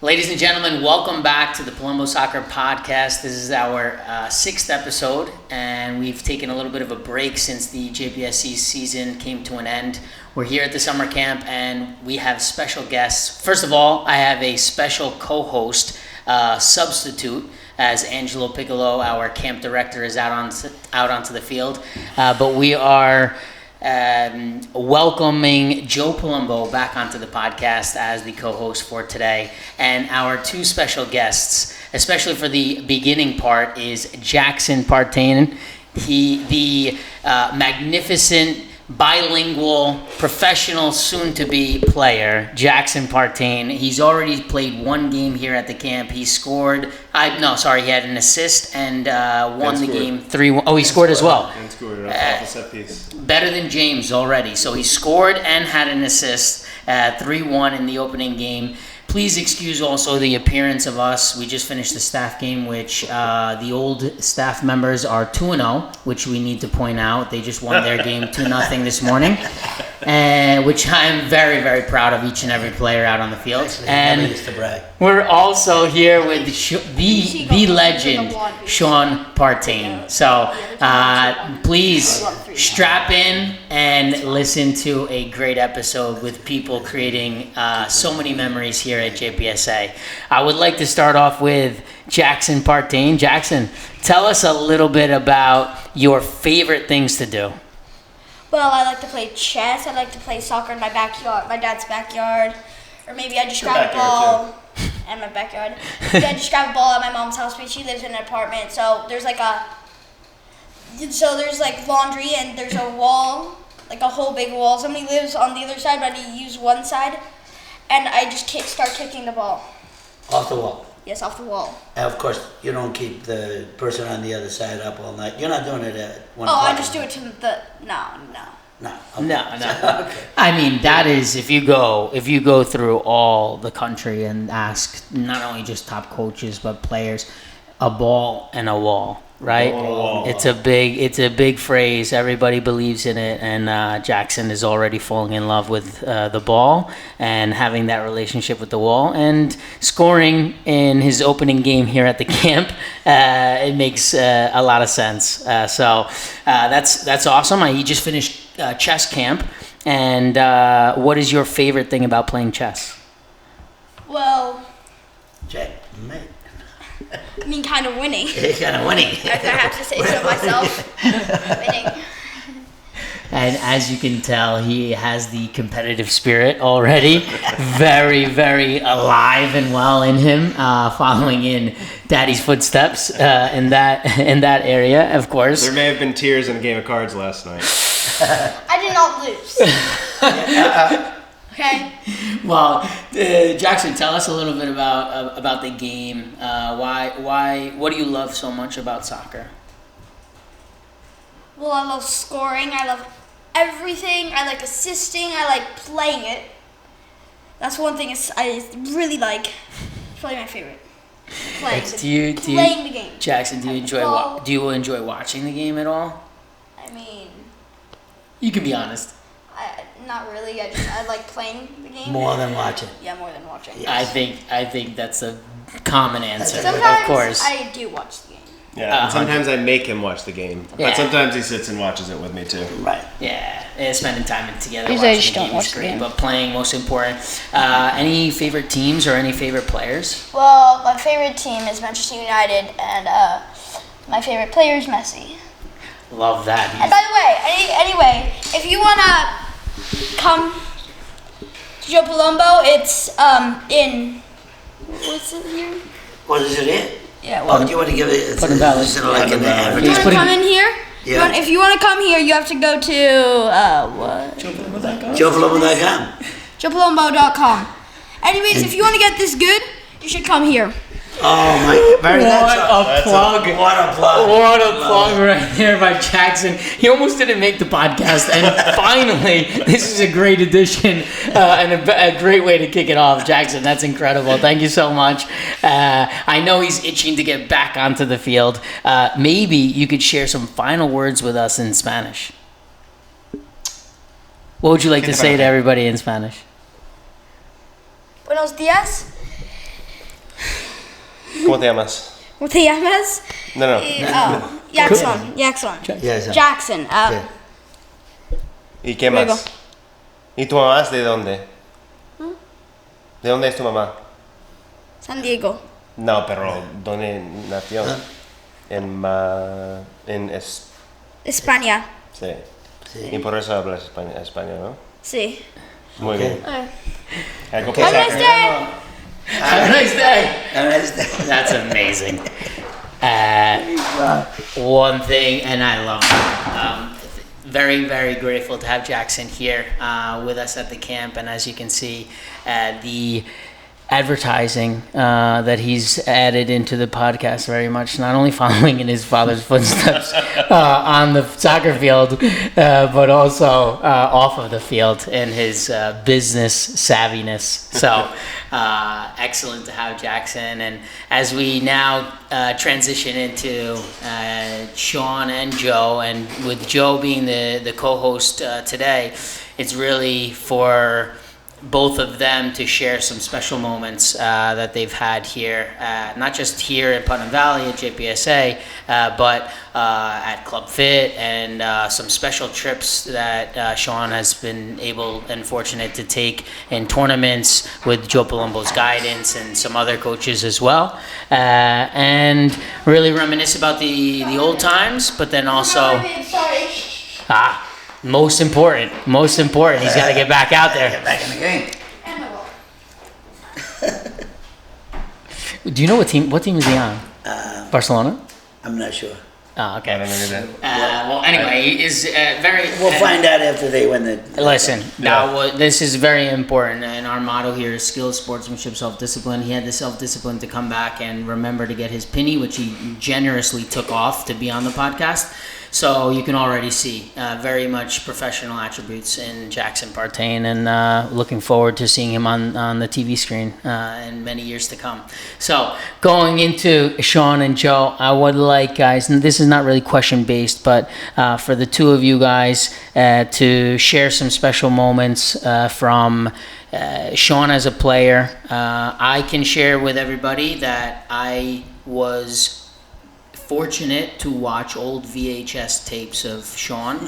Ladies and gentlemen, welcome back to the Palumbo Soccer Podcast. This is our sixth episode, and we've taken a little bit of a break since the JPSC season came to an end. We're here at the summer camp, and we have special guests. First of all, I have a special co-host, substitute, as Angelo Piccolo, our camp director, is out onto the field. But we are welcoming Joe Palumbo back onto the podcast as the co-host for today. And our two special guests, especially for the beginning part, is Shawn Partain. The magnificent, bilingual, professional, soon-to-be player, Shawn Partain. He's already played one game here at the camp. He scored, he had an assist and won the game 3-1. Oh, he scored as well. And scored off a set piece. Better than James already. So he scored and had an assist, 3-1 in the opening game. Please excuse also the appearance of us. We just finished the staff game, which the old staff members are 2-0, which we need to point out. They just won their game 2-0 this morning, which I'm very, very proud of each and every player out on the field. Actually, and used to brag. We're also here with the legend, Shawn Partain. So please strap in and listen to a great episode with people creating so many memories here at JPSA. I would like to start off with Shawn Partain. Jackson, tell us a little bit about your favorite things to do. Well, I like to play chess. I like to play soccer in my backyard, my dad's backyard. Or maybe I just grab a ball in my backyard. Maybe I just grab a ball at my mom's house, but she lives in an apartment. So there's like laundry and there's a wall, like a whole big wall. Somebody lives on the other side, but I use one side. And I just start kicking the ball. Off the wall. Yes, off the wall. And of course, you don't keep the person on the other side up all night. You're not doing it at 1 Oh, o'clock. I just do it to the, no. No. Okay. No. Okay. I mean, that is, if you go through all the country and ask not only just top coaches but players, a ball and a wall, right? It's a big phrase. Everybody believes in it, and Jackson is already falling in love with the ball and having that relationship with the wall and scoring in his opening game here at the camp. It makes a lot of sense. So that's awesome. He just finished chess camp, and what is your favorite thing about playing chess? Well, Check, mate. I mean, kind of winning. Kind of winning. I have to say so myself. Winning. And as you can tell, he has the competitive spirit already, very, very alive and well in him, following in Daddy's footsteps in that area, of course. There may have been tears in a game of cards last night. I did not lose. Okay. Well, Jackson, tell us a little bit about the game. What do you love so much about soccer? Well, I love scoring. I love everything. I like assisting. I like playing it. That's one thing I really like. It's probably my favorite. Playing the game. Jackson, do you enjoy watching the game at all? I mean, you can be honest. Not really. I like playing the game. More than watching. Yeah, more than watching. Yes. I think that's a common answer. Sometimes of course. I do watch the game. Yeah, and sometimes I make him watch the game, but sometimes he sits and watches it with me too. Right. Yeah, spending time together Usually I watching just the don't game watch is the great, game. but playing most important. Any favorite teams or any favorite players? Well, my favorite team is Manchester United, and my favorite player is Messi. Love that. And by the way, anyway, if you wanna come to Joe Palumbo, it's in what's it here? What is it in? Yeah. Oh, do you want to give it? Put it valid. Is it like an You advertisement? want to come in here? Yeah. If you want to come here, you have to go to what? JoePalumbo.com. JoePalumbo.com. Anyways, if you want to get this good, you should come here. Oh my! Very nice. What a plug! What a plug! What a plug right there by Jackson. He almost didn't make the podcast, and finally, this is a great addition and a great way to kick it off. Jackson, that's incredible. Thank you so much. I know he's itching to get back onto the field. Maybe you could share some final words with us in Spanish. What would you like to say to everybody in Spanish? Buenos días. ¿Cómo te llamas? ¿Cómo te llamas? No. Jackson. Yes, Jackson. yeah. ¿Y qué Luego. más? ¿Y tu mamá es de dónde? ¿De dónde es tu mamá? San Diego. No, pero ¿dónde nació? Ah. En España. sí. Sí. Y por eso hablas español, ¿no? Sí. Muy Okay. bien. Algo Okay. que Have a nice day. Have a nice day. Have a nice day. That's amazing. One thing, and I love it. Very, very grateful to have Jackson here with us at the camp. And as you can see, the advertising that he's added into the podcast very much, not only following in his father's footsteps on the soccer field, but also off of the field in his business savviness. So excellent to have Jackson. And as we now transition into Shawn and Joe, and with Joe being the co-host today, it's really for both of them to share some special moments that they've had here, not just here in Putnam Valley at JPSA, but at Club Fit, and some special trips that Shawn has been able and fortunate to take in tournaments with Joe Palumbo's guidance and some other coaches as well, and really reminisce about the old times, but then also most important, he's got to get back out there. Get back in the game. Do you know what team is he on? Barcelona? I'm not sure. Oh, okay. I don't know that. Well, anyway, he is very. We'll find out after they win the. Listen, this is very important, and our motto here is skill, sportsmanship, self-discipline. He had the self-discipline to come back and remember to get his penny, which he generously took off to be on the podcast. So you can already see very much professional attributes in Jackson Partain, and looking forward to seeing him on the TV screen in many years to come. So going into Shawn and Joe, I would like, guys, and this is not really question based, but for the two of you guys to share some special moments from Shawn as a player. I can share with everybody that I was fortunate to watch old VHS tapes of Shawn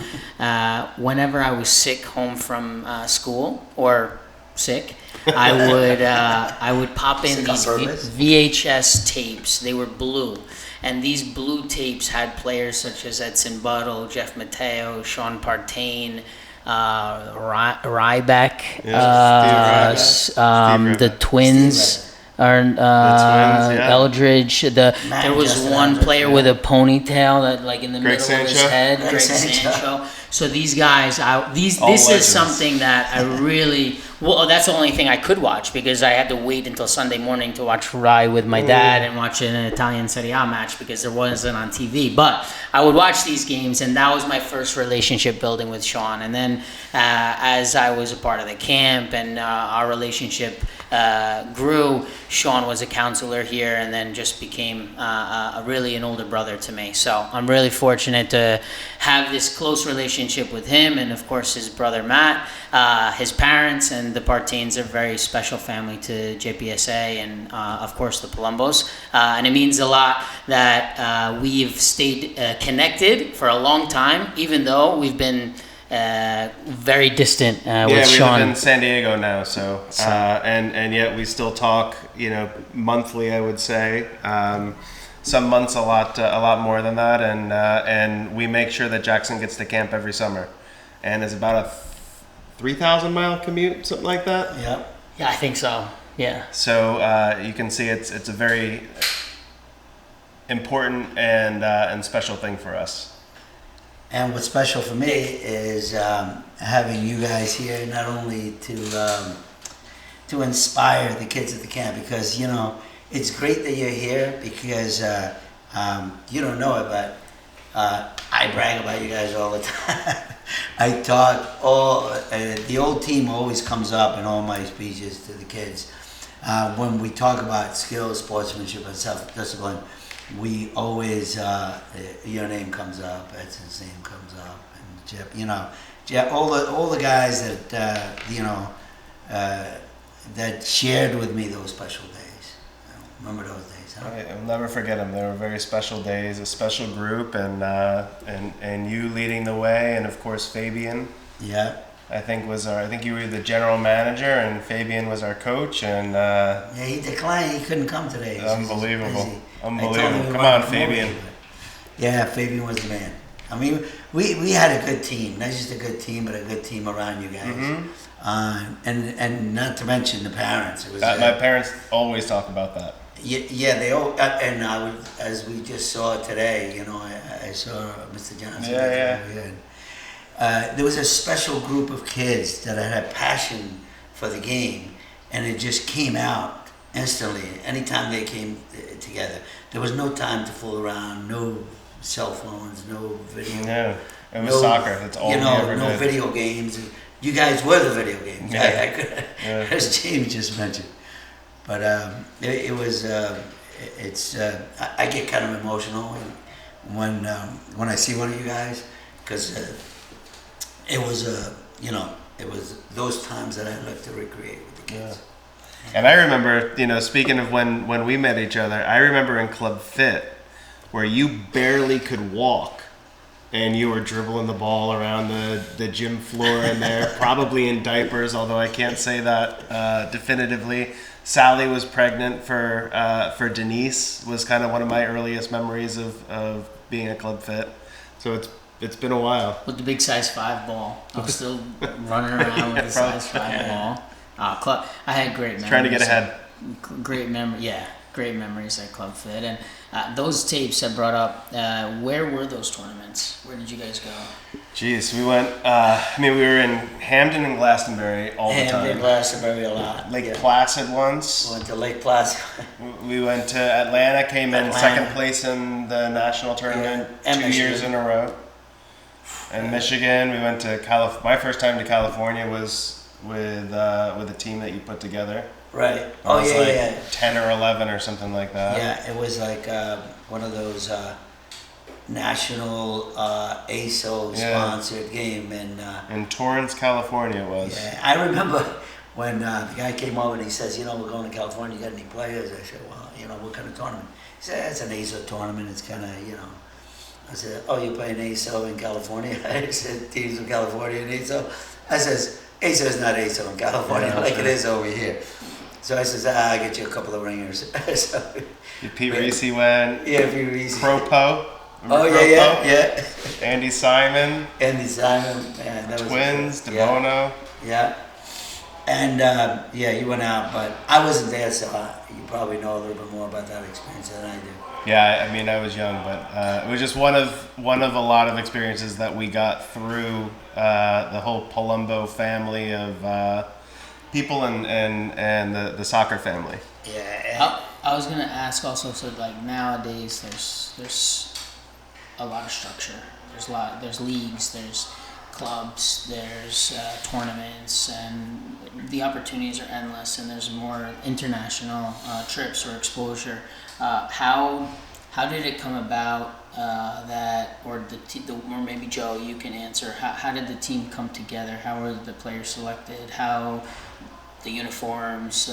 whenever I was sick home from school or sick. I would pop in these VHS tapes. They were blue, and these blue tapes had players such as Edson Buttle, Jeff Mateo, Shawn Partain, Ryback, the Twins. Eldridge. There was one player with a ponytail that, like, in the middle of his head. Greg Sancho. So these guys, this is something that I really. Well, that's the only thing I could watch, because I had to wait until Sunday morning to watch Rai with my dad and watch an Italian Serie A match because there wasn't on TV. But I would watch these games, and that was my first relationship building with Shawn. And then as I was a part of the camp and our relationship grew, Shawn was a counselor here, and then just became really an older brother to me. So I'm really fortunate to have this close relationship with him, and of course his brother Matt, his parents, and the Partains are a very special family to JPSA, and of course the Palumbos. And it means a lot that we've stayed connected for a long time, even though we've been very distant with Shawn. We live in San Diego now, so and yet we still talk, monthly, I would say. Some months a lot more than that, and we make sure that Jackson gets to camp every summer, and it's about a 3,000-mile commute, something like that. Yeah, I think so. Yeah. So you can see it's a very important and special thing for us. And what's special for me is having you guys here, not only to inspire the kids at the camp, because it's great that you're here, because you don't know it, but I brag about you guys all the time. I talk the old team always comes up in all my speeches to the kids. When we talk about skills, sportsmanship, and self-discipline, we always, your name comes up, Edson's name comes up, and Jeff, all the guys that, that shared with me those special days. Remember those days, huh? I'll never forget them. They were very special days, a special group, and you leading the way, and of course Fabian. Yeah. I think you were the general manager, and Fabian was our coach, and Yeah, he declined. He couldn't come today. Unbelievable. I told him Unbelievable. we Come wanted on, to promote Fabian. him, but- Yeah, Fabian was the man. I mean, we had a good team. Not just a good team, but a good team around you guys. And not to mention the parents. It was My parents always talk about that. yeah, they all and I would, as we just saw today. You know, I saw Mr. Johnson. Yeah. There was a special group of kids that had a passion for the game, and it just came out instantly. Anytime they came together, there was no time to fool around. No cell phones, no video. No, it was soccer. That's all we ever no did. video games. You guys were the video games. Yeah. I could, as James just mentioned. But it was. I get kind of emotional when I see one of you guys, because it was it was those times that I like to recreate with the kids. Yeah. And I remember, speaking of when we met each other, I remember in Club Fit, where you barely could walk, and you were dribbling the ball around the gym floor in there, probably in diapers, although I can't say that definitively. Sally was pregnant for Denise, was kind of one of my earliest memories of being at Club Fit. So it's been a while. With the big size 5 ball. I was still running around with the size 5 ball. Club. I had great memories. Trying to get ahead. Great memories at Club Fit. And those tapes I brought up, where were those tournaments? Where did you guys go? Jeez, we went, we were in Hamden and Glastonbury all the time. Hamden, Glastonbury a lot. Lake Placid once. Went to Lake Placid. We went to Atlanta, came in second place in the national tournament 2 years in a row. And Michigan, we went to my first time to California was with a team that you put together. Right. It was 10 or 11 or something like that. Yeah, it was like one of those national ASO sponsored game, and in Torrance, California, it was. Yeah, I remember when the guy came over and he says, we're going to California. You got any players? I said, well, what kind of tournament? He said, it's an ASO tournament. It's kind of, I said, oh, you're playing ASO in California? I said, teams in California and ASO. I says, ASO is not ASO in California it is over here. So I says, I get you a couple of ringers. So, Pete Reese went. Yeah, Pete Reese. Cropo. Oh, yeah. Andy Simon. Man, that was Twins, DeBono. Yeah. And, you went out, but I wasn't there, so you probably know a little bit more about that experience than I do. Yeah, I was young, but it was just one of a lot of experiences that we got through the whole Palumbo family of people and the soccer family. Yeah. I was gonna ask also. So like nowadays, there's a lot of structure. There's leagues. There's clubs. There's tournaments, and the opportunities are endless. And there's more international trips or exposure. How did it come about that, or or maybe Joe, you can answer. How did the team come together? How were the players selected? How the uniforms?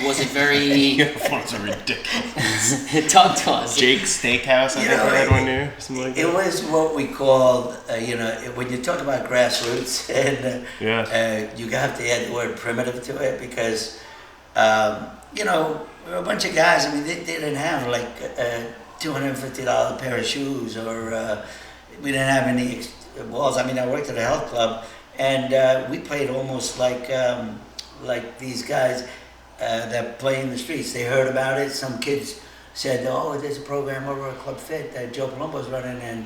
Was it very? Uniforms are ridiculous. Talk to us. Jake's Steakhouse, I think everyone knew. Something like that. It was what we called, when you talk about grassroots, and you have to add the word primitive to it, because, we were a bunch of guys. I mean, they didn't have like a $250 pair of shoes, or we didn't have any balls. I mean, I worked at a health club, and we played almost like these guys that play in the streets. They heard about it. Some kids said, "Oh, there's a program over at Club Fit that Joe Palumbo's running." And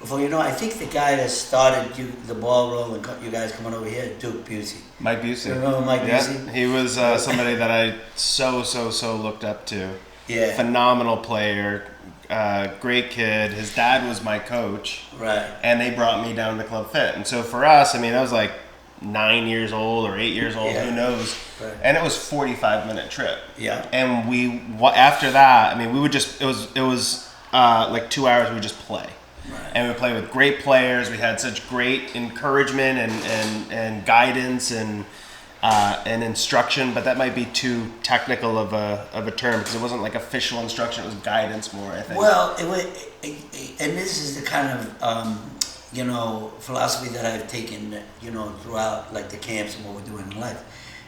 before you know, I think the guy that started the ball roll and you guys coming over here, Duke Busey. Mike Busey. You remember Mike Busey? He was somebody that I so looked up to. Yeah. Phenomenal player, great kid. His dad was my coach. Right. And they brought me down to Club Fit. And so for us, I was like 9 years old or 8 years old, who knows? Right. And it was 45-minute trip. Yeah. And after that, we would just, it was like 2 hours, we would just play. Right. And we would play with great players. We had such great encouragement and guidance, and an instruction, but that might be too technical of a term because it wasn't like official instruction; it was guidance more, I think. Well, and this is the kind of philosophy that I've taken, throughout like the camps and what we're doing in life.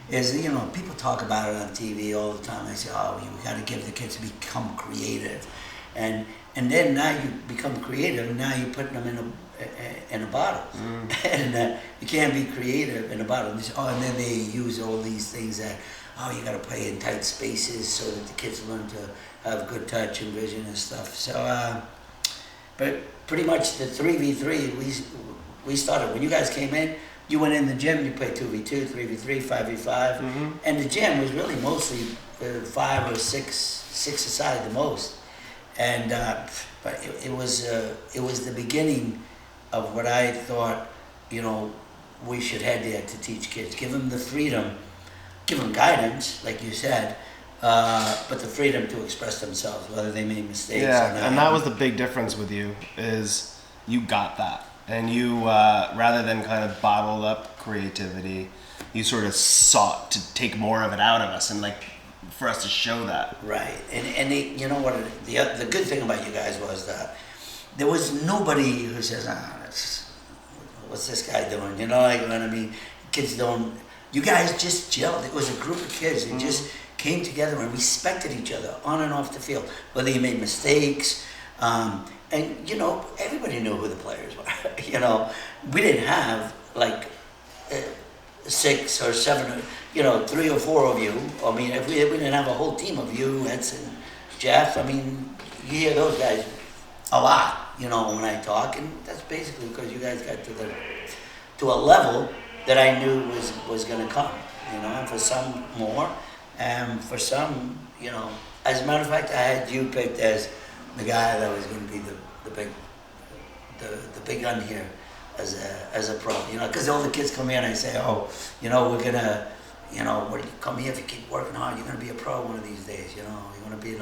Is people talk about it on TV all the time. They say, "Oh, you got to give the kids to become creative," and then now you become creative, and now you're putting them in a bottle, and you can't be creative in a bottle. And then they use all these things that, you got to play in tight spaces so that the kids learn to have good touch and vision and stuff. So, but pretty much the 3v3 we started when you guys came in. You went in the gym, you played 2v2, 3v3, 5v5, and the gym was really mostly 5 or 6 aside the most. And but it was the beginning of what I thought we should head there to teach kids, give them the freedom, give them guidance, like you said, but the freedom to express themselves, whether they made mistakes or not. And that was the big difference with you is you got that. And you, rather than kind of bottled up creativity, you sort of sought to take more of it out of us and like for us to show that. Right. And you know what? The good thing about you guys was that there was nobody who says, what's this guy doing? You know what I mean? Kids don't. You guys just gelled. It was a group of kids who just came together and respected each other on and off the field, whether you made mistakes. And everybody knew who the players were. We didn't have like 6 or 7, 3 or 4 of you. I mean, if we didn't have a whole team of you, Edson, Jeff. I mean, you hear those guys a lot. When I talk, and that's basically because you guys got to a level that I knew was going to come. And for some more, and for some, as a matter of fact, I had you picked as the guy that was going to be the big gun here as a pro, because all the kids come here and I say, we're gonna, when you come here, if you keep working hard, you're gonna be a pro one of these days. You're gonna be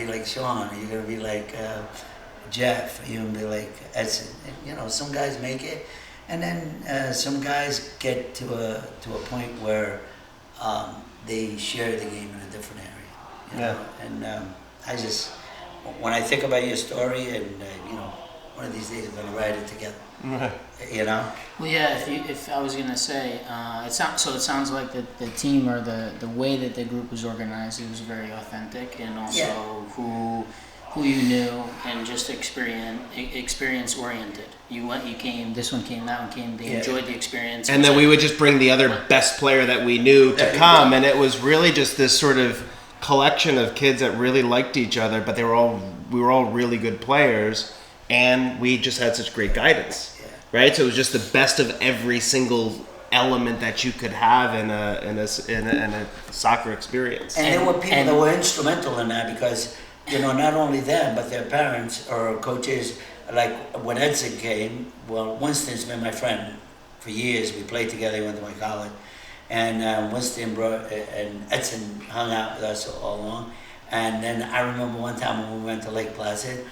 like Shawn, or you're gonna be like Jeff, or you're gonna be like Edson. And, some guys make it, and then some guys get to a point where they share the game in a different area. And I just. When I think about your story, and one of these days we're gonna write it together. Well, yeah. If I was gonna say, it sounds like the team or the way that the group was organized, it was very authentic, and also who you knew, and just experience oriented. You came. This one came. That one came. They enjoyed the experience. And then we would just bring the other best player that we knew to come, and it was really just this sort of collection of kids that really liked each other, but we were all really good players, and we just had such great guidance, right? So it was just the best of every single element that you could have in a soccer experience. And there were people that were instrumental in that because not only them but their parents or coaches. Like when Edson came, Winston's been my friend for years. We played together. He went to my college. And Winston and Edson hung out with us all along. And then I remember one time when we went to Lake Placid,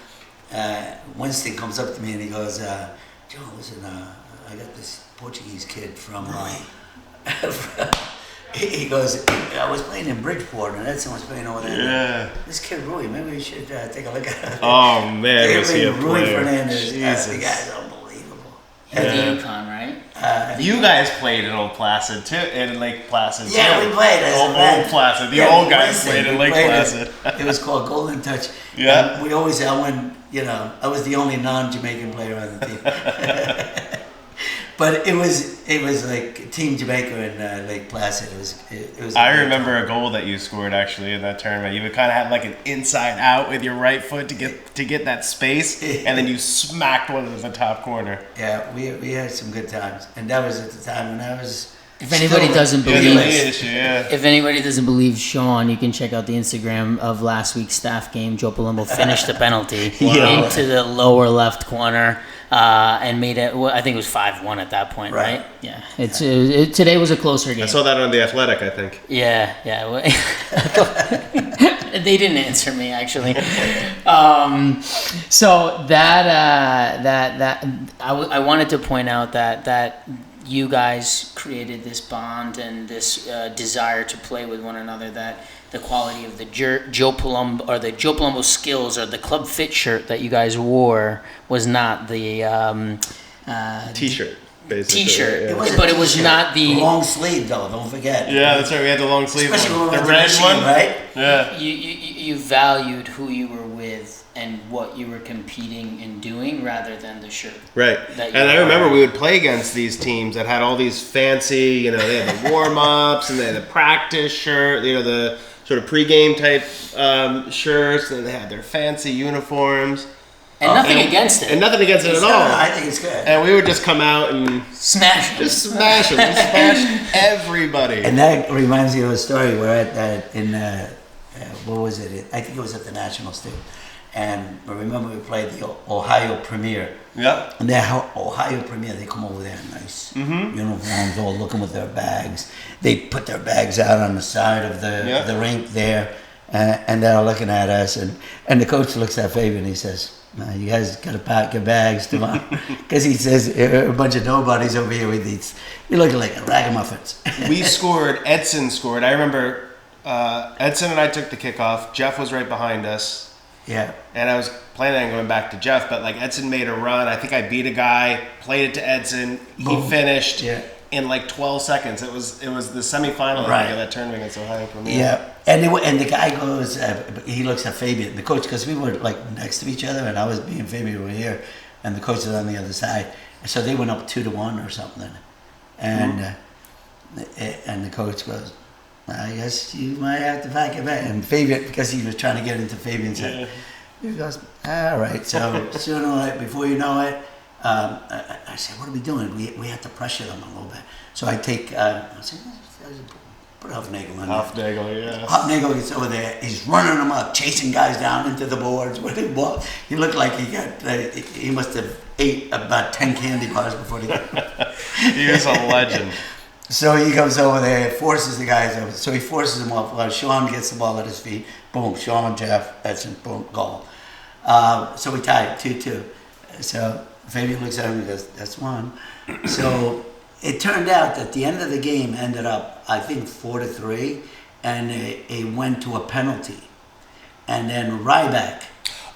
Winston comes up to me and he goes, Joe, listen, I got this Portuguese kid from he goes, I was playing in Bridgeport and Edson was playing over there. Yeah. This kid Rooney, maybe we should take a look at him. Oh man, was he a Rooney player? Fernandez, Jesus. the guy's unbelievable. The UConn, right? You guys played in Old Placid too, in Lake Placid. Yeah, too. we played as a Old band. Placid. The old guys played in Lake Placid. It was called Golden Touch. Yeah. And we always said I was the only non-Jamaican player on the team. But it was like Team Jamaica in Lake Placid. It was. I remember a goal that you scored actually in that tournament. You would kind of have like an inside out with your right foot to get that space, and then you smacked one in the top corner. Yeah, we had some good times, and that was at the time when I was. If anybody doesn't If anybody doesn't believe Shawn, you can check out the Instagram of last week's staff game. Joe Palumbo finished the penalty into the lower left corner and made it. I think it was 5-1 at that point, right? Yeah. Today was a closer game. I saw that on The Athletic, I think. Yeah. They didn't answer me actually. So that I wanted to point out that you guys created this bond and this desire to play with one another, that the quality of the Joe Palumbo skills or the club fit shirt that you guys wore was not the T-shirt, basically. T-shirt, It was a but it was t-shirt. not the long sleeve though. Don't forget. Yeah, that's right. We had the long sleeve Especially when one. we The went to red Michigan, one. right? Yeah. you valued who you were with and what you were competing and doing rather than the shirt. Right. That you And I wore. remember we would play against these teams that had all these fancy, they had the warm-ups and they had the practice shirt, the sort of pregame type shirts, and they had their fancy uniforms. And nothing against it. And nothing against it at No, all. I think it's good. And we would just come out and Smash. just smash them. Just smash everybody. And that reminds me of a story. We're at in what was it? I think it was at the Nationals too. And I remember we played the Ohio Premier. Yeah. And that Ohio Premier, they come over there in nice uniforms, all looking with their bags. They put their bags out on the side of the rink there, and they're looking at us. And the coach looks at Fabian and he says, "You guys got to pack your bags tomorrow," because he says a bunch of nobodies over here with these. You're looking like ragamuffins. Edson scored. I remember Edson and I took the kickoff. Jeff was right behind us. Yeah. And I was planning on going back to Jeff, but Edson made a run. I think I beat a guy, played it to Edson. He finished in 12 seconds. It was the semifinal Right. of that tournament against Ohio Premier. Yeah, and the guy goes, he looks at Fabian, the coach, because we were next to each other, and I was being Fabian over here, and the coach was on the other side. So they went up 2-1 or something, and the coach goes, "I guess you might have to pack it back." And Fabian, because he was trying to get into Fabian's head, he goes, "All right." So sooner or later, before you know it, I said, "What are we doing? We have to pressure them a little bit." So I take, I said, "Put Hofnagel in there." Hofnagel, yeah. Hofnagel gets over there. He's running them up, chasing guys down into the boards. He looked like he must have ate about 10 candy bars before he got. He was a legend. So he comes over there, forces the guys over. So he forces them off. Shawn gets the ball at his feet. Boom. Shawn, Jeff, Edson, boom, goal. So we tied 2-2. So Fabian looks at him and goes, "That's one." So it turned out that the end of the game ended up, I think, 4-3, and it went to a penalty. And then Ryback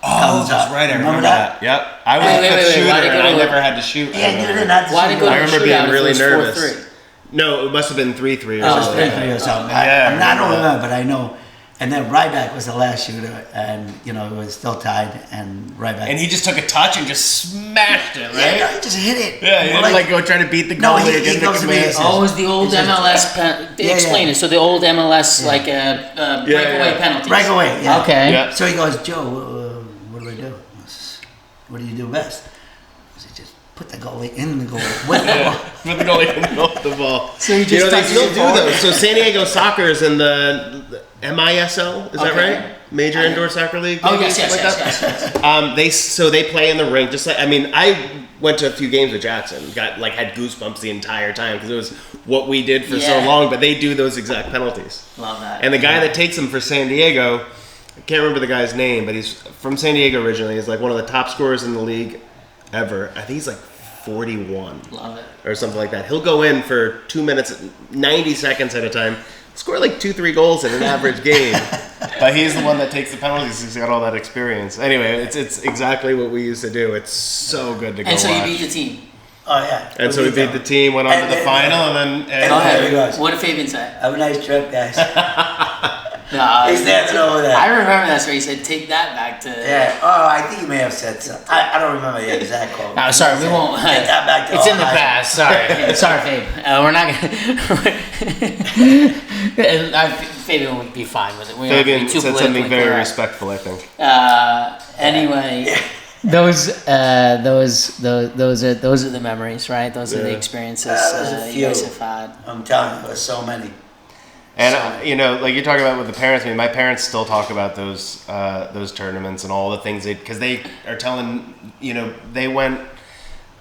comes that's up. right. I remember that. Yep. I was Wait, a wait, fifth wait, shooter, why'd it go and I to- never had to shoot. Yeah, you didn't have to Why'd it go to I remember the being shootout if really it was nervous. 4-3? No, it must have been 3-3 or It was something. 3-3 or something. Yeah, I don't I remember remember, but I know. And then Ryback was the last shooter, and it was still tied. And Ryback. And he just took a touch and just smashed it, yeah, right? no, he just hit it. Yeah, he Well, didn't go try to beat the No, goalie he or get the goes to me and command. says- Oh, it was the old It's just- MLS. Explain yeah. it. So the old MLS breakaway yeah. penalties. Breakaway, yeah. Okay. Yeah. So he goes, "Joe, what do I do? What do you do best?" I said, "Just put the goalie in the goal with the ball." With the goalie coming off the ball. So you just they touch still it do forward? those. So San Diego Soccer is in the MISL, is that Okay. right? Major Indoor Soccer League? Oh maybe, yes, something like that? yes. They play in the rink. Just like I went to a few games with Jackson. Had goosebumps the entire time because it was what we did for so Yeah. long. But they do those exact penalties. Love that. And the guy that takes them for San Diego, I can't remember the guy's name, but he's from San Diego originally. He's one of the top scorers in the league ever. I think he's 41. Love it. Or something like that. He'll go in for 2 minutes, 90 seconds at a time, score 2-3 goals in an average game. But he's the one that takes the penalties. He's got all that experience. Anyway, it's exactly what we used to do. It's so good to go And so you watch. beat the team. Oh yeah. And so we beat the team, went on to the final, and then... Go There he ahead. goes. What did Fabian say? Have a nice trip, guys. No, He's dancing over there. I remember that story. He said, "Take that back to." Yeah. Oh, I think you may have said something. I don't remember the exact quote. Oh, sorry, we won't. Take that back to It's in the Ohio. past. Sorry, sorry, Fabe. We're not gonna. Fabian would be fine with it. We're not gonna Fabian be too said something politically very correct. respectful, I think. Anyway, those are the memories, right? Those are the experiences There's a you guys few. have had. I'm telling you, there's so many. And like you're talking about with the parents. I mean, my parents still talk about those tournaments and all the things because they are telling. They went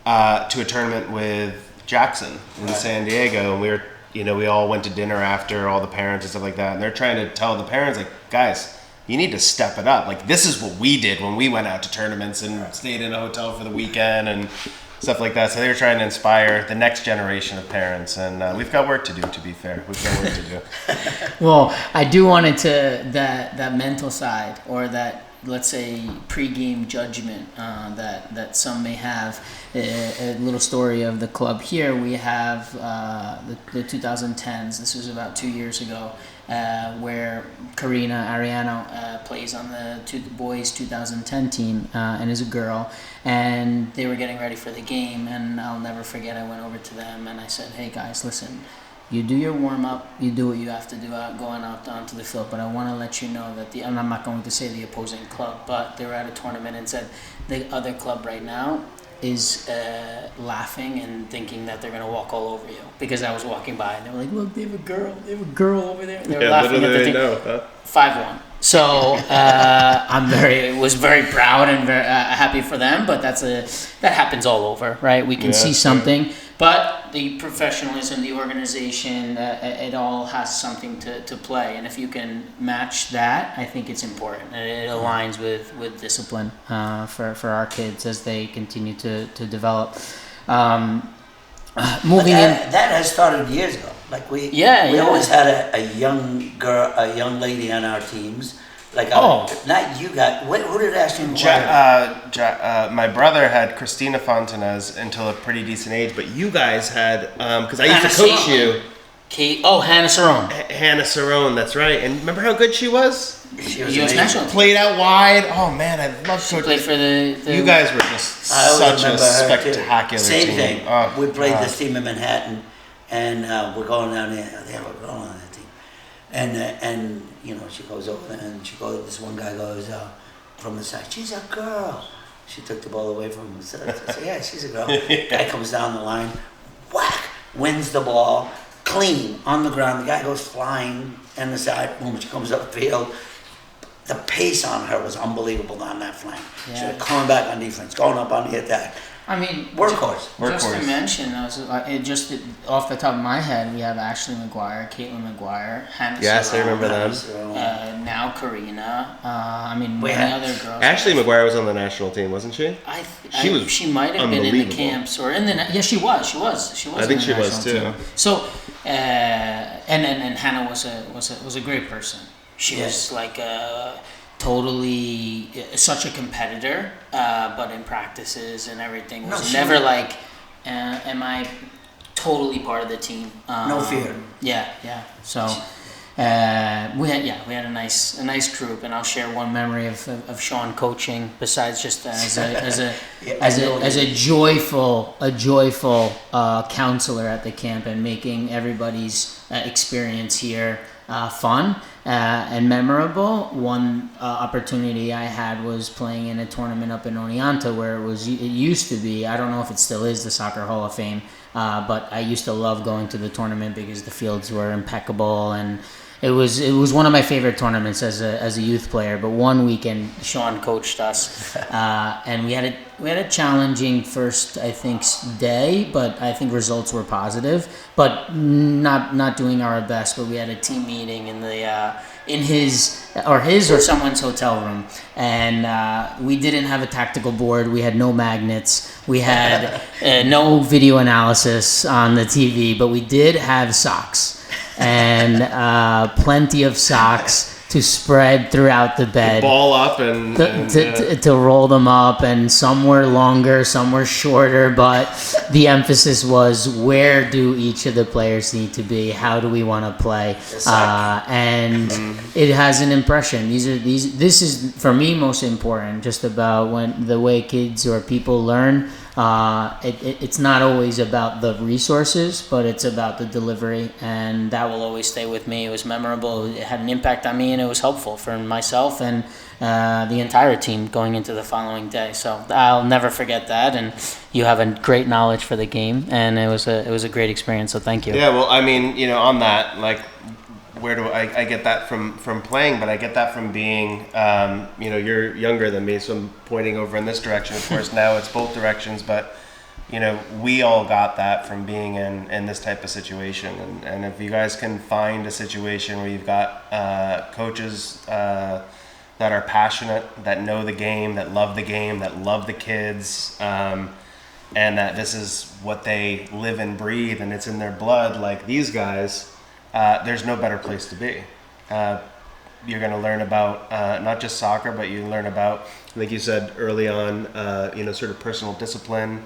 to a tournament with Jackson in San Diego, and we all went to dinner after, all the parents and stuff like that. And they're trying to tell the parents, guys, you need to step it up. This is what we did when we went out to tournaments and stayed in a hotel for the weekend, and stuff like that. So they were trying to inspire the next generation of parents, and we've got work to do. To be fair, we've got work to do. Well, I do want it to that mental side, or that, let's say, pre-game judgment that some may have. A little story of the club here. We have the 2010s. This was about 2 years ago, where Karina Ariano plays on the boys 2010 team and is a girl. And they were getting ready for the game, and I'll never forget. I went over to them and I said, "Hey guys, listen. You do your warm-up, you do what you have to do going out onto the field, but I want to let you know that and I'm not going to say the opposing club, but they were at a tournament and said the other club right now is laughing and thinking that they're going to walk all over you." Because I was walking by and they were like, "Look, they have a girl over there." They were laughing at the team. Know, huh? 5-1. So was very proud and very happy for them, but that happens all over, right? We can see something, but the professionalism, the organization, it all has something to play, and if you can match that, I think it's important. It aligns with discipline for our kids as they continue to develop. Moving that has started years ago. Like we always had a young lady on our teams. Like not you guys. Who did Ashley McGuire? My brother had Christina Fontanez until a pretty decent age, but you guys had because I used to coach you. Hannah Cerrone. Hannah Cerrone, that's right. And remember how good she was? She was U.S. national team. Played out wide. Oh man, I love coaching. Played for the. You guys were just such a spectacular Same team. thing. Oh, we played this team in Manhattan, and we're going down there. They have a girl on that team, and she goes over there, and this one guy goes from the side. "She's a girl." She took the ball away from him. So I said, "Yeah, she's a girl." Guy comes down the line, whack, wins the ball, clean on the ground. The guy goes flying on the side. Boom, she comes up the field. The pace on her was unbelievable on that flank. She was coming back on defense, going up on the attack. I mean, workhorse. Just to mention, off the top of my head, we have Ashley McGuire, Caitlin McGuire, Hannah Yes, I remember them. Now Karina. Many other girls. Ashley McGuire was on the national team, wasn't she? She might have been in the camps or in the. Yeah, she was. She was. I think she was too. Team. So, and Hannah was a great person. She was like totally such a competitor, but in practices and everything was never like, am I totally part of the team? No fear. Yeah. So we had a nice group, and I'll share one memory of Shawn coaching. Besides just as a joyful counselor at the camp and making everybody's experience here fun and memorable. One opportunity I had was playing in a tournament up in Oneonta where it used to be, I don't know if it still is, the Soccer Hall of Fame, but I used to love going to the tournament because the fields were impeccable, and it was one of my favorite tournaments as a youth player. But one weekend Shawn coached us, and we had a challenging first, I think, day, but I think results were positive, but not doing our best. But we had a team meeting in his or someone's hotel room, and we didn't have a tactical board. We had no magnets. We had no video analysis on the TV, but we did have socks. And plenty of socks to spread throughout the bed. Ball up and to roll them up, and some were longer, some were shorter, but the emphasis was, where do each of the players need to be? How do we want to play? And it has an impression. This is for me most important, just about the way kids or people learn. It's not always about the resources, but it's about the delivery, and that will always stay with me. It was memorable. It had an impact on me, and it was helpful for myself and the entire team going into the following day. So I'll never forget that. And you have a great knowledge for the game, and it was a great experience. So thank you. Yeah, well, I mean, on that, like, where do I get that from playing, but I get that from being, you're younger than me, so I'm pointing over in this direction. Of course, now it's both directions, but, we all got that from being in this type of situation. And if you guys can find a situation where you've got coaches that are passionate, that know the game, that love the kids, and that this is what they live and breathe, and it's in their blood. Like these guys, there's no better place to be. You're going to learn about not just soccer, but you learn about, like you said early on, sort of personal discipline,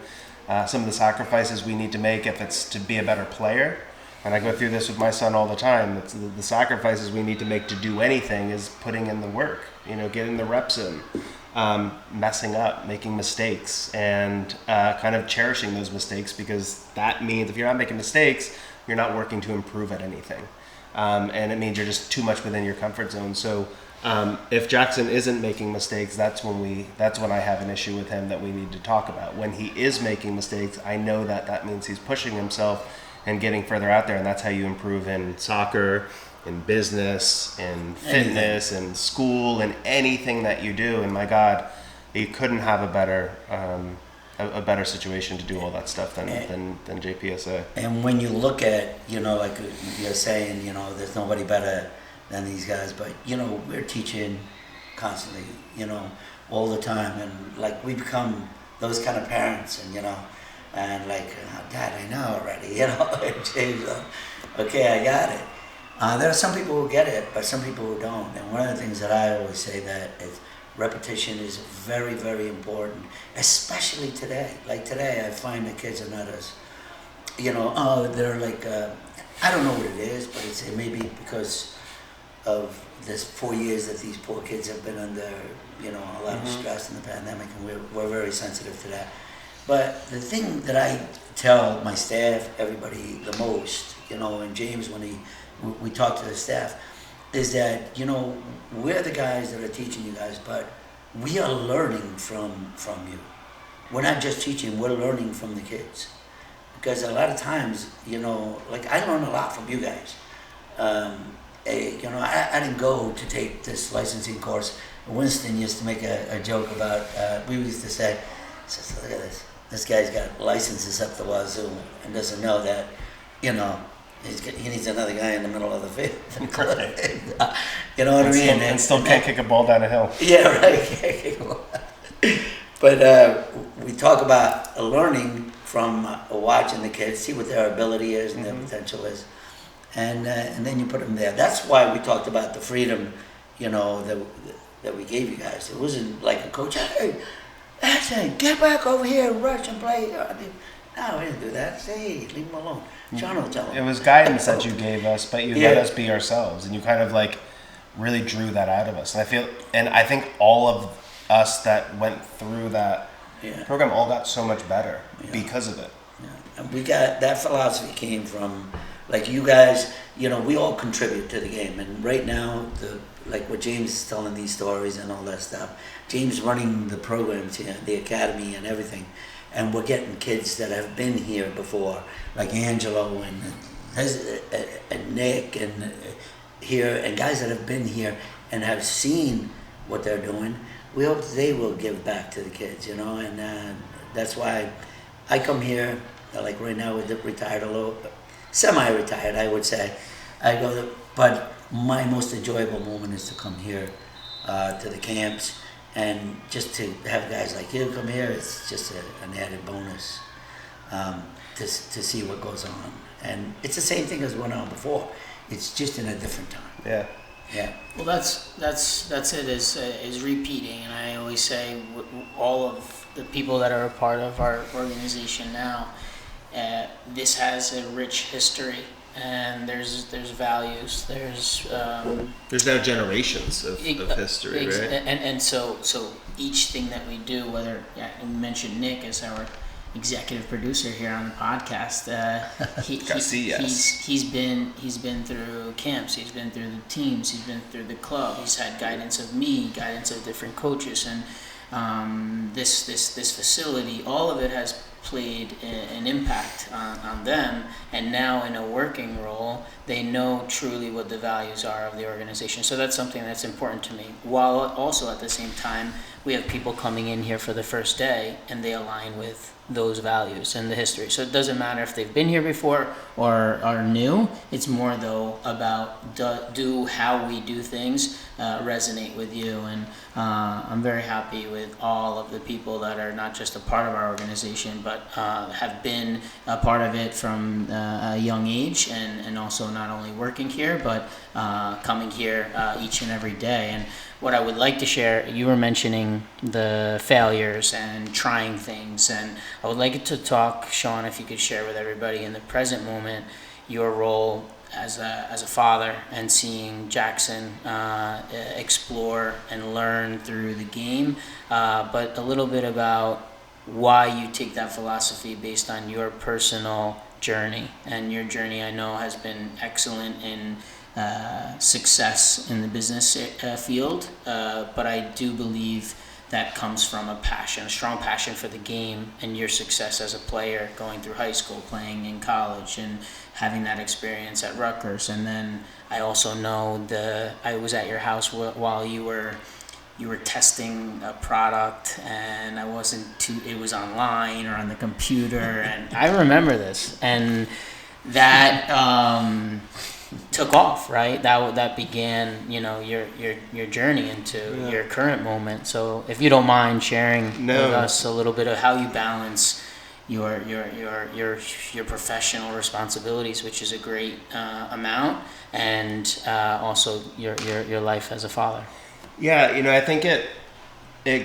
some of the sacrifices we need to make if it's to be a better player. And I go through this with my son all the time. It's the sacrifices we need to make to do anything is putting in the work, getting the reps in, messing up, making mistakes, and kind of cherishing those mistakes, because that means if you're not making mistakes, you're not working to improve at anything. And it means you're just too much within your comfort zone. So if Jackson isn't making mistakes, that's when I have an issue with him that we need to talk about. When he is making mistakes, I know that means he's pushing himself and getting further out there, and that's how you improve in soccer, in business, in fitness, in school, in anything that you do. And my God, you couldn't have a better situation to do all that stuff than JPSA. And when you look at, like you're saying, there's nobody better than these guys, but we're teaching constantly, all the time, and like we become those kind of parents, and like, Dad, I know already, James, okay, I got it. There are some people who get it, but some people who don't. And one of the things that I always say that is repetition is very, very important, especially today. Like today, I find the kids are not as, they're like, I don't know what it is, but it may be because of this 4 years that these poor kids have been under, a lot of stress in the pandemic, and we're very sensitive to that. But the thing that I tell my staff, everybody the most, and James, when we talk to the staff, is that, we're the guys that are teaching you guys, but we are learning from you. We're not just teaching, we're learning from the kids. Because a lot of times, like I learn a lot from you guys. I didn't go to take this licensing course. Winston used to make a joke about, we used to say, look at this guy's got licenses up the wazoo and doesn't know that, he needs another guy in the middle of the field. You know what I mean? And still can't kick a ball down a hill. Yeah, right. Can't kick a ball. But we talk about learning from watching the kids, see what their ability is and their potential is, and then you put them there. That's why we talked about the freedom, that we gave you guys. It wasn't like a coach, hey, that's it, get back over here, rush and play. No, we didn't do that. Hey, leave them alone. Shawn will tell them. It was guidance that you gave us, but you let us be ourselves, and you kind of like really drew that out of us. And I think all of us that went through that program all got so much better because of it. Yeah. And we got that philosophy came from like you guys. We all contribute to the game, and right now like what James is telling these stories and all that stuff. James running the programs here, the academy and everything. And we're getting kids that have been here before, like Angelo and Nick and here, and guys that have been here and have seen what they're doing. We hope they will give back to the kids, and that's why I come here, like right now with retired, a little, semi-retired, I would say. But my most enjoyable moment is to come here to the camps. And just to have guys like you come here, it's just an added bonus to see what goes on. And it's the same thing as went on before. It's just in a different time. Yeah. Yeah. Well, that's it. Is repeating, and I always say all of the people that are a part of our organization now, this has a rich history. And there's values, there's now generations of history, right? And so each thing that we do, whether you mentioned Nick as our executive producer here on the podcast, he's been through camps, he's been through the teams, he's been through the club, he's had guidance of me, guidance of different coaches, and this facility, all of it has played an impact on them, and now in a working role they know truly what the values are of the organization. So that's something that's important to me, while also at the same time we have people coming in here for the first day and they align with those values and the history. So it doesn't matter if they've been here before or are new. It's more though about do how we do things resonate with you, and I'm very happy with all of the people that are not just a part of our organization but but have been a part of it from a young age, and also not only working here, but coming here each and every day. And what I would like to share, you were mentioning the failures and trying things, and I would like to talk, Shawn, if you could share with everybody in the present moment your role as a father and seeing Jackson explore and learn through the game, but a little bit about why you take that philosophy based on your personal journey. And your journey, I know, has been excellent in success in the business field, but I do believe that comes from a strong passion for the game, and your success as a player going through high school, playing in college, and having that experience at Rutgers. And then I also know I was at your house while you were testing a product, and it was online or on the computer, and I remember this, and that took off, right? That began, your journey into your current moment. So if you don't mind sharing with us a little bit of how you balance your professional responsibilities, which is a great amount, and also your life as a father. Yeah, I think it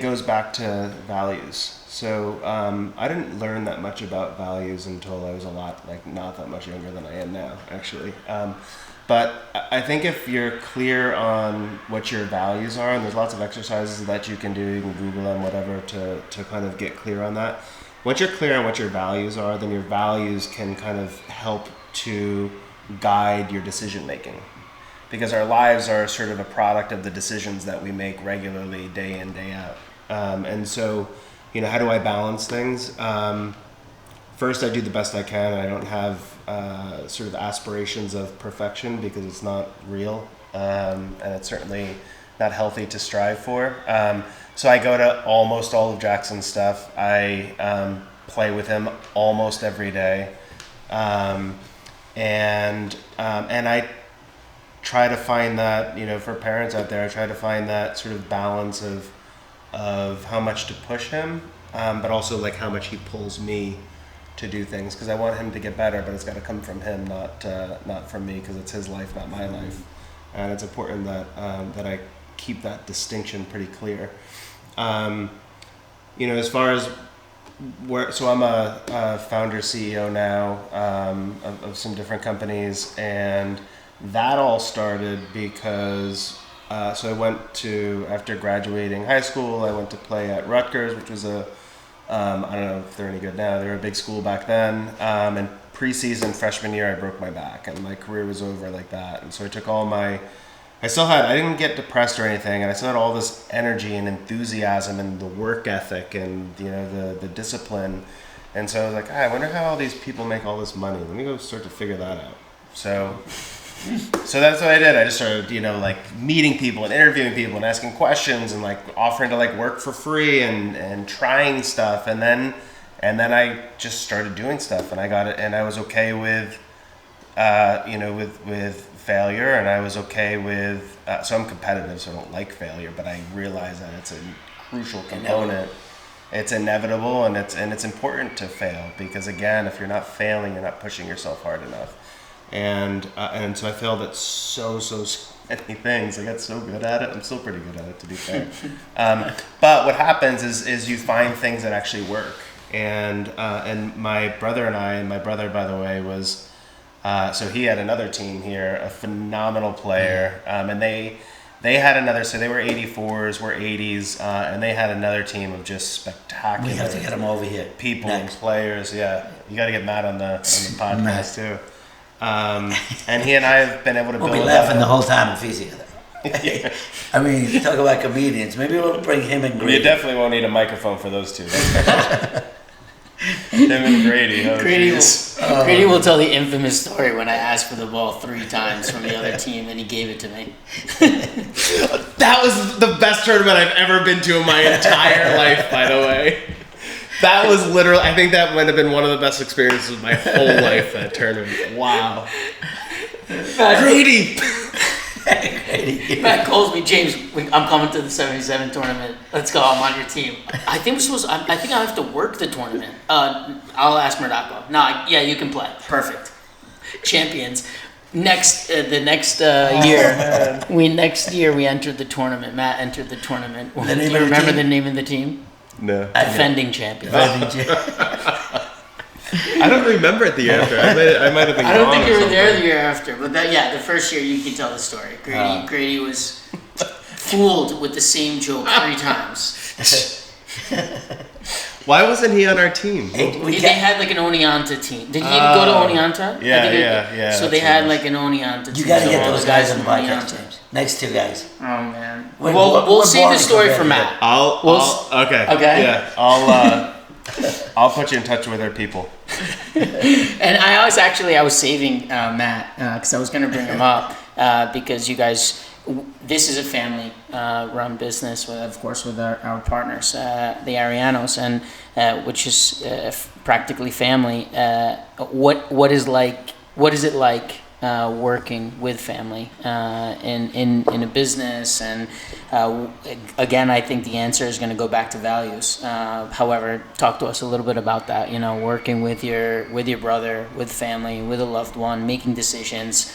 goes back to values. So I didn't learn that much about values until I was not that much younger than I am now, actually. But I think if you're clear on what your values are, and there's lots of exercises that you can do, you can Google them, whatever, to kind of get clear on that. Once you're clear on what your values are, then your values can kind of help to guide your decision making. Because our lives are sort of a product of the decisions that we make regularly, day in, day out. And so, how do I balance things? First, I do the best I can. I don't have sort of aspirations of perfection because it's not real, and it's certainly not healthy to strive for. So I go to almost all of Jackson's stuff. I play with him almost every day, and I try to find that, for parents out there, I try to find that sort of balance of how much to push him, but also like how much he pulls me to do things, because I want him to get better, but it's got to come from him, not from me, because it's his life, not my life. And it's important that I keep that distinction pretty clear. As far as so I'm a founder CEO now of some different companies, and that all started because so I went after graduating high school, I went to play at Rutgers, which was I don't know if they're any good now. They were a big school back then. And preseason freshman year, I broke my back, and my career was over like that. And so I took I didn't get depressed or anything, and I still had all this energy and enthusiasm and the work ethic and the discipline. And so I was like, I wonder how all these people make all this money. Let me go start to figure that out. So that's what I did. I just started, meeting people and interviewing people and asking questions and offering to work for free and trying stuff. And then I just started doing stuff, and I got it. And I was okay with, with failure, and I was okay with, so I'm competitive, so I don't like failure, but I realize that it's a crucial component. It's inevitable, and it's important to fail, because again, if you're not failing, you're not pushing yourself hard enough. And so I failed at so many things. I got so good at it. I'm still pretty good at it, to be fair. But what happens is you find things that actually work. And my brother, by the way, was so he had another team here, a phenomenal player, and they had another. So they were 84s, we're 80s, and they had another team of just spectacular. We have to get them over here. People, players. Yeah, you got to get Matt on the podcast too. And he and I have been able to build. We'll be laughing the whole time if he's here. Yeah. I mean, talk about comedians. Maybe we'll bring him and Grady. You definitely won't need a microphone for those two. Him and Grady. Oh, Grady will tell the infamous story when I asked for the ball 3 times from the other team and he gave it to me. That was the best tournament I've ever been to in my entire life, by the way. That was literally, I think that might have been one of the best experiences of my whole life, that tournament. Wow. Grady! Matt calls me, James. I'm coming to the '77 tournament. Let's go. I'm on your team. I think I think I have to work the tournament. I'll ask Murdako. No, yeah, you can play. Perfect. Champions. The next year we entered the tournament. Matt entered the tournament. Do you remember the name of the team? No. Defending champions. I don't remember it the year after. I might have been. I don't think you were there the year after, but the first year you can tell the story. Grady was fooled with the same joke 3 times. Why wasn't he on our team? They had like an Oneonta team. Did he go to Oneonta? Yeah. So they had like an Oneonta team. You got to get those guys on the podcast, James. Next 2 guys. Oh man. We'll save the story for Matt. Okay. Okay. Yeah. I'll put you in touch with our people. And I was saving Matt because I was going to bring him up because you guys, this is a family run business with, of course, with our partners, the Arianos, and which is practically family. What is it like working with family in a business? And again, I think the answer is going to go back to values. However, talk to us a little bit about that. Working with your brother, with family, with a loved one, making decisions,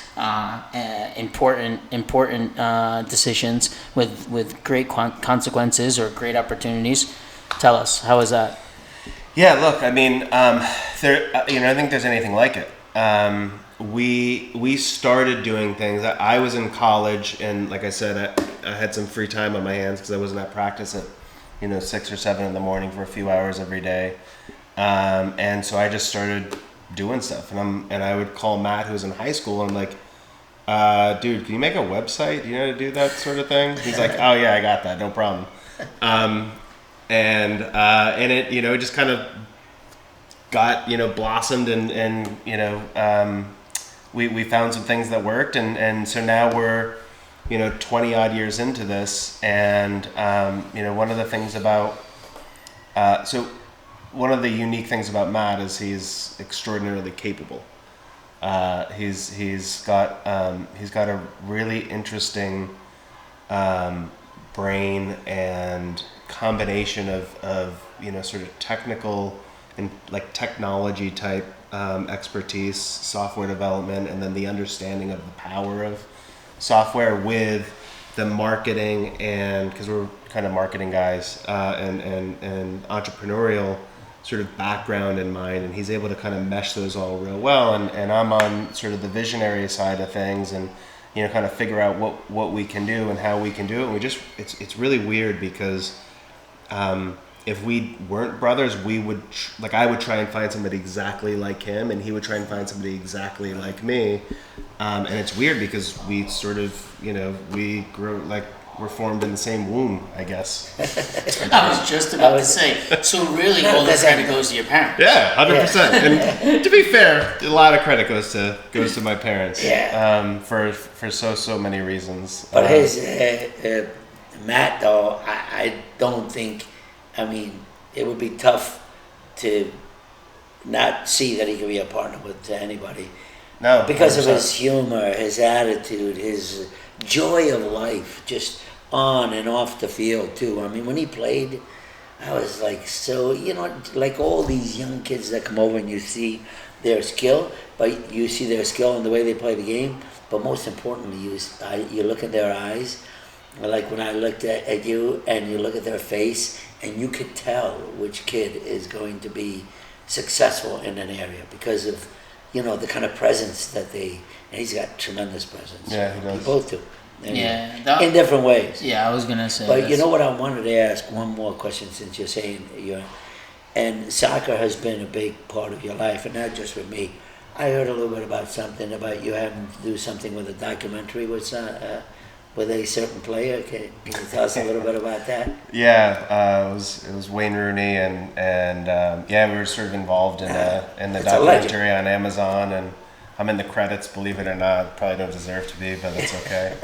important decisions with great consequences or great opportunities. Tell us, how is that? Yeah, look, I mean, I think there's anything like it. We started doing things. I was in college, and like I said, I had some free time on my hands because I wasn't at practice at 6 or 7 in the morning for a few hours every day, and so I just started doing stuff. And I would call Matt, who was in high school, and I'm like, dude, can you make a website? Do you know how to do that sort of thing? He's like, oh yeah, I got that, no problem. And it it just kind of got blossomed, and we found some things that worked, and so now we're 20 odd years into this, and one of the things about one of the unique things about Matt is he's extraordinarily capable. He's got a really interesting brain and combination of sort of technical and like technology type expertise, software development, and then the understanding of the power of software with the marketing, and because we're kind of marketing guys, and entrepreneurial sort of background in mind, and he's able to kind of mesh those all real well, and I'm on sort of the visionary side of things, and kind of figure out what we can do and how we can do it. And it's really weird because if we weren't brothers, we would I would try and find somebody exactly like him, and he would try and find somebody exactly like me, and it's weird because we sort of we grew we're formed in the same womb, I guess. I was just about to say, so really all the credit goes to your parents. Yeah, 100%. And to be fair, a lot of credit goes to my parents. Yeah. For so many reasons. But Matt, though, I don't think. I mean, it would be tough to not see that he could be a partner with anybody. No, because 100%. of his humor, his attitude, his joy of life, just on and off the field too. I mean, when he played, I was like, so like all these young kids that come over and you see their skill, but you see their skill in the way they play the game. But most importantly, you look at their eyes. Like when I looked at you and you look at their face, and you could tell which kid is going to be successful in an area because of, the kind of presence that and he's got tremendous presence. Yeah, he does. You both do. In different ways. Yeah, I was gonna say. But you know what, I wanted to ask one more question since you're saying and soccer has been a big part of your life, and not just with me. I heard a little bit about something about you having to do something with a documentary with a certain player. Can you tell us a little bit about that? Yeah, it was Wayne Rooney, and we were sort of involved in the documentary on Amazon, and I'm in the credits, believe it or not. Probably don't deserve to be, but it's okay.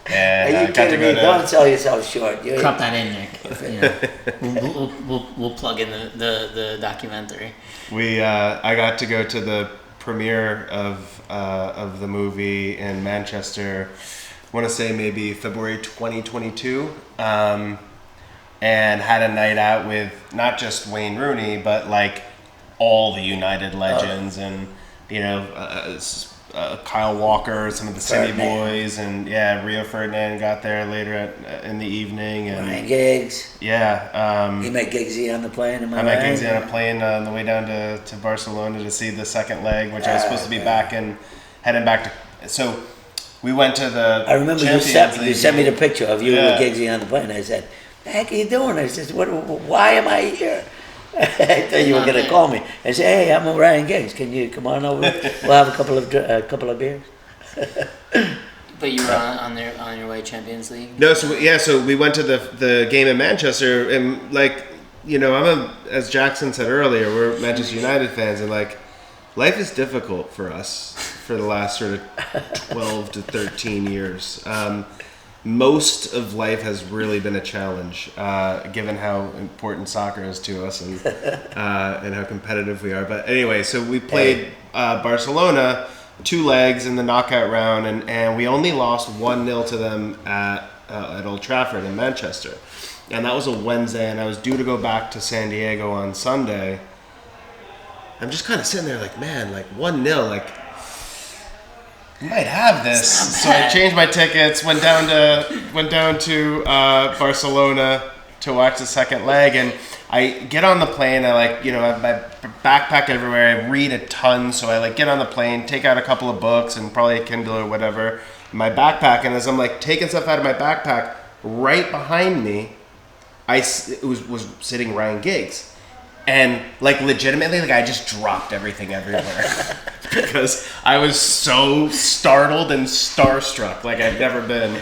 And Are you kidding me? Don't sell yourself short. Crop that in, Nick. We'll plug in the documentary. I got to go to the premiere of the movie in Manchester want to say maybe February 2022, and had a night out with not just Wayne Rooney, but like all the United legends, and Kyle Walker, some of the City Boys, and Rio Ferdinand got there later in the evening, and Ryan Giggs. Yeah, he met Giggsy on the plane. I met Giggsy on a plane on the way down to Barcelona to see the second leg, which I was supposed to be heading back to. So we went to the. I remember you sent me the picture of you with Giggsy on the plane. I said, "The heck are you doing?" I said, "Why am I here?" I thought you were going to call me. I said, "Hey, I'm Ryan Giggs. Can you come on over? We'll have a couple of beers." But you were on your way Champions League? No, so we went to the game in Manchester, and as Jackson said earlier, we're Manchester United fans, and like life is difficult for us for the last sort of 12 to 13 years. Most of life has really been a challenge, given how important soccer is to us and how competitive we are. But anyway, so we played Barcelona 2 legs in the knockout round, and we only lost 1-0 to them at Old Trafford in Manchester. And that was a Wednesday, and I was due to go back to San Diego on Sunday. I'm just kind of sitting there like, man, like 1-0, like I might have this. So I changed my tickets, went down to Barcelona to watch the second leg, and I get on the plane. I have my backpack everywhere. I read a ton, so I get on the plane, take out a couple of books and probably a Kindle or whatever in my backpack. And as I'm taking stuff out of my backpack, right behind me, was sitting Ryan Giggs. And legitimately, I just dropped everything everywhere because I was so startled and starstruck like I'd never been.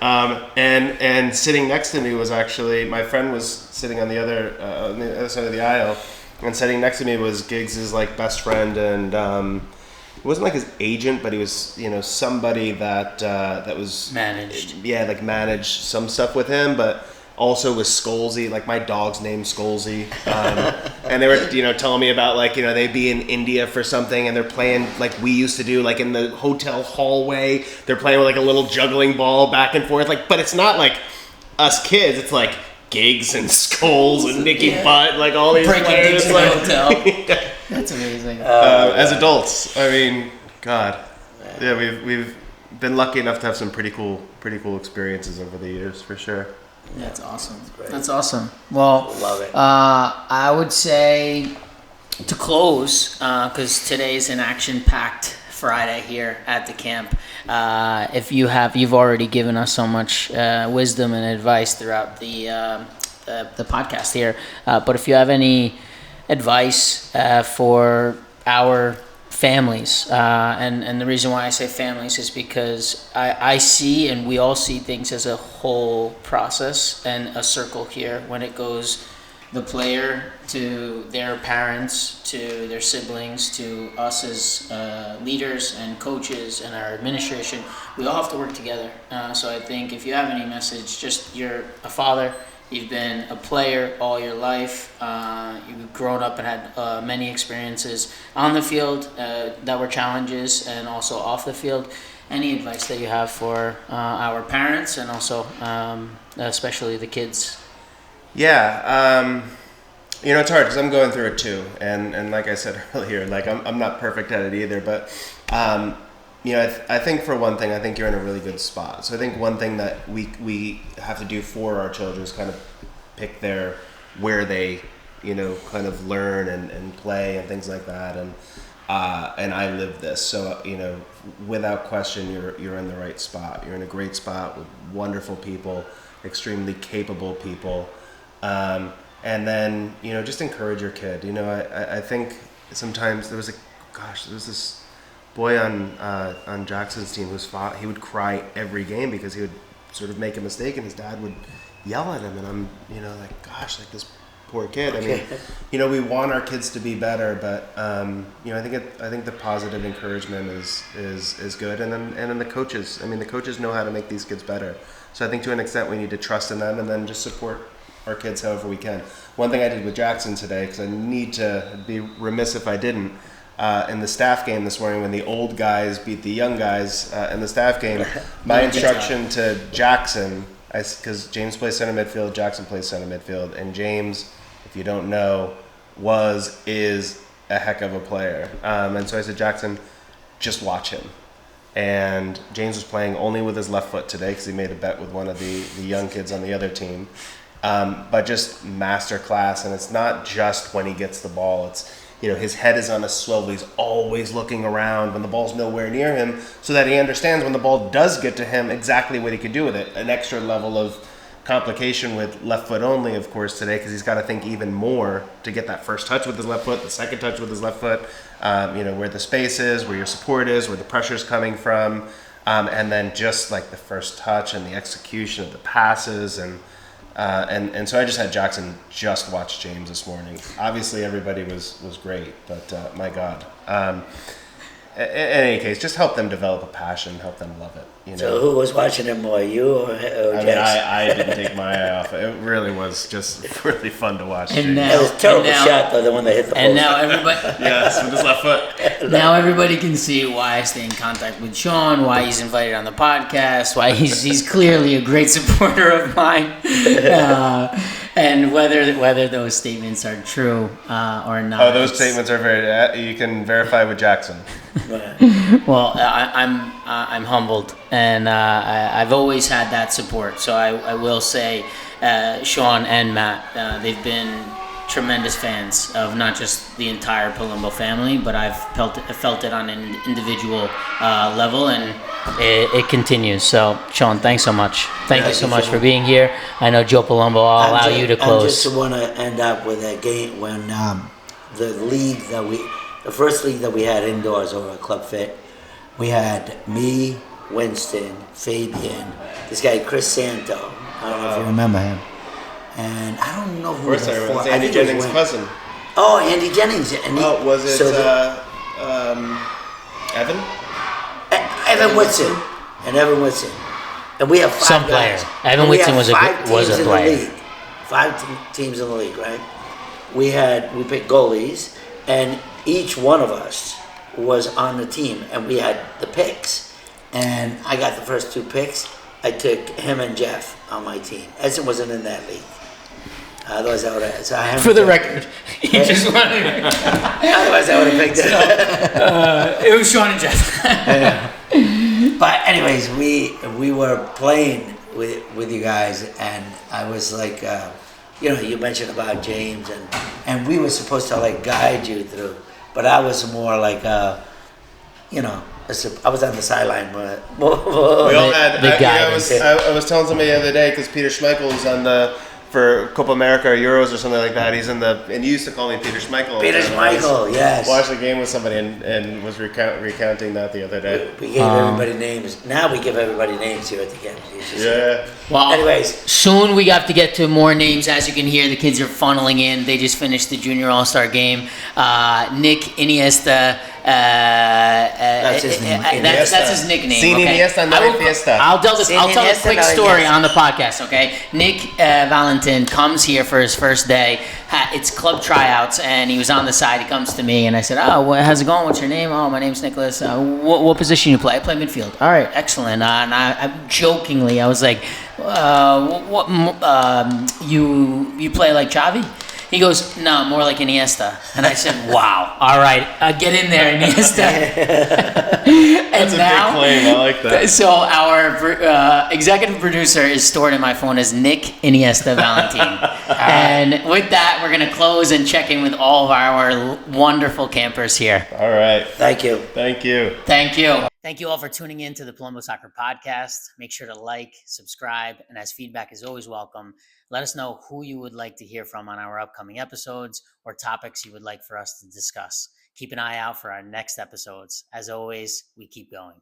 And sitting next to me was actually my friend was sitting on the other side of the aisle, and sitting next to me was Giggs's best friend, and it wasn't his agent, but he was somebody that was managed. Managed some stuff with him, but. Also with Scholesy, my dog's name Scholesy, and they were telling me about they'd be in India for something and they're playing like we used to do in the hotel hallway. They're playing with a little juggling ball back and forth, but it's not us kids. It's Giggs and Scholes and Nicky Butt, all these breaking players. Into the hotel. That's amazing. As adults, I mean, God, yeah, we've been lucky enough to have some pretty cool experiences over the years for sure. That's awesome. That's awesome. Well, love it. I would say to close, because today's an action-packed Friday here at the camp. You've already given us so much wisdom and advice throughout the podcast here. But if you have any advice for our families, and the reason why I say families is because I see, and we all see things as a whole process and a circle here when it goes the player to their parents to their siblings to us as leaders and coaches and our administration. We all have to work together. So I think if you have any message, just you're a father, you've been a player all your life. You've grown up and had many experiences on the field that were challenges and also off the field. Any advice that you have for our parents and also especially the kids? Yeah, it's hard because I'm going through it too. And like I said earlier, I'm not perfect at it either. But, I think for one thing, I think you're in a really good spot. So I think one thing that we have to do for our children is kind of pick where they, kind of learn and play and things like that. And I live this. So, without question, you're in the right spot. You're in a great spot with wonderful people, extremely capable people. And then, just encourage your kid. I think sometimes there was this boy on Jackson's team he would cry every game because he would sort of make a mistake and his dad would yell at him, and I'm this poor kid. I mean, we want our kids to be better, but I think the positive encouragement is good, and then the coaches. I mean, the coaches know how to make these kids better. So I think to an extent we need to trust in them and then just support our kids however we can. One thing I did with Jackson today, because I need to be remiss if I didn't, in the staff game this morning when the old guys beat the young guys in the staff game. My instruction to Jackson, because James plays center midfield, Jackson plays center midfield, and James, if you don't know, is a heck of a player. And so I said, Jackson, just watch him. And James was playing only with his left foot today because he made a bet with one of the young kids on the other team. But just master class, and it's not just when he gets the ball. It's, his head is on a swivel. He's always looking around when the ball's nowhere near him, so that he understands when the ball does get to him exactly what he can do with it. An extra level of complication with left foot only, of course, today, because he's got to think even more to get that first touch with his left foot, the second touch with his left foot, where the space is, where your support is, where the pressure's coming from, and then just like the first touch and the execution of the passes. And so I just had Jackson just watch James this morning. Obviously, everybody was great, but my God. In any case, just help them develop a passion, help them love it. So who was watching him more, you or Jess? I didn't take my eye off it. It really was just really fun to watch. And now, it was a terrible shot, though, the one that hit the post. And now everybody, yes, with his left foot. Now everybody can see why I stay in contact with Shawn, why he's invited on the podcast, why he's clearly a great supporter of mine, and whether those statements are true or not. Oh, those statements are you can verify with Jackson. Well, I'm humbled, and I've always had that support. So I will say, Shawn and Matt, they've been tremendous fans of not just the entire Palumbo family, but I've felt it on an individual level, and it continues. So, Shawn, thanks so much. Thank you so much for being here. I know Joe Palumbo, I'll allow you to close. I just want to end up with a game when the first league that we had indoors over at Club Fit, we had me, Winston, Fabian, this guy Chris Santo. I don't know if you remember him. And I don't know who was before. It's Andy Jennings' cousin. Oh, Andy Jennings. And was it Evan? Evan Whitson. And we have five guys. Evan Whitson was a player. 5 teams in the league, right? We picked goalies, and each one of us was on the team, and we had the picks. And I got the first 2 picks. I took him and Jeff on my team. Edson wasn't in that league. Otherwise, I would have. So for the record, he just wanted. Otherwise, I would have picked it. It was Shawn and Jeff. Yeah. But anyways, we were playing with you guys, and I was like, you mentioned about James, and we were supposed to like guide you through, but I was more like, I was on the sideline, but we all had. I was telling somebody the other day because Peter Schmeichel was for Copa America or Euros or something like that. He's and you used to call me Peter Schmeichel. Peter Schmeichel, yes. Watched the game with somebody and was recounting that the other day. We gave everybody names. Now we give everybody names here at the campus. Yeah. Well, anyways, soon we have to get to more names. As you can hear, the kids are funneling in. They just finished the Junior All-Star game. Nick Iniesta. That's his name. That's his nickname. Sin Iniesta, no fiesta. I'll tell a quick story on the podcast, okay? Nick Valentin comes here for his first day. It's club tryouts, and he was on the side. He comes to me, and I said, how's it going? What's your name? Oh, my name's Nicholas. What position you play? I play midfield. All right, excellent. And I jokingly, I was like, you play like Xavi? He goes, no, more like Iniesta. And I said, wow, all right, get in there, Iniesta. That's a big claim, I like that. So our executive producer is stored in my phone as Nick Iniesta Valentin. And with that, we're going to close and check in with all of our wonderful campers here. All right. Thank you. Thank you. Thank you. Thank you all for tuning in to the Palumbo Soccer Podcast. Make sure to like, subscribe, and as feedback is always welcome, let us know who you would like to hear from on our upcoming episodes or topics you would like for us to discuss. Keep an eye out for our next episodes. As always, we keep going.